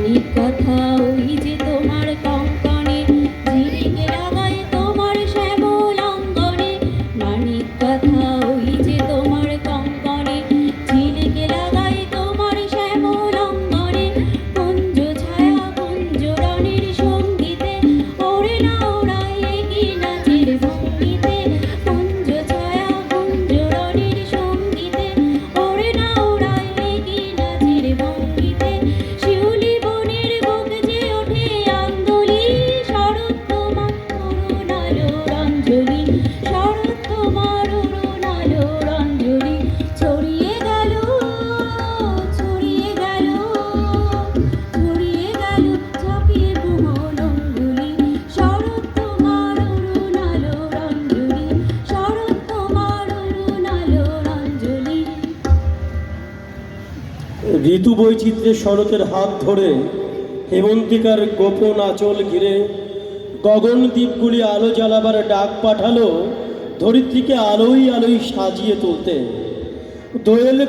মানিক কথা ওই যে তোমার কঙ্কনে, ঝিলিকে লাগায় তোমার শ্যামল অঙ্গনে। মানিক কথা ওই যে তোমার কঙ্কনে, ঝিলিকে লাগায় তোমার শ্যামল অঙ্গনে। কুঞ্জ ছায়া কুঞ্জরণের সঙ্গীতে, ওরে না ওড়ায় কি নাচের ভঙ্গিতে। কুঞ্জ ছায়া কুঞ্জরণের সঙ্গীতে, ওরে না ওড়ায় কি নাচের ভঙ্গিতে। শিউলি বনের বুক যে ওঠে আন্দোলি, শরৎ তোমার অরুণ আলোর অঞ্জলি। শরৎ তোমার অরুণ আলোর অঞ্জলি। ছড়িয়ে গেল ছড়িয়ে গেল ছড়িয়ে গেল ঝাঁপিয়ে মোহন অঙ্গুলি। শরৎ তোমার অরুণ আলোর অঞ্জলি। শরৎ তোমার অরুণ আলোর অঞ্জলি। ঋতু বৈচিত্র্যে শরতের হাত ধরে, হেমন্তিকার গোপন আঁচল ঘিরে, গগন দ্বীপগুলি আলো জ্বালাবার ডাক পাঠালো ধরিত্রীকে আলোয় আলোয় সাজিয়ে তুলতে। দোয়েল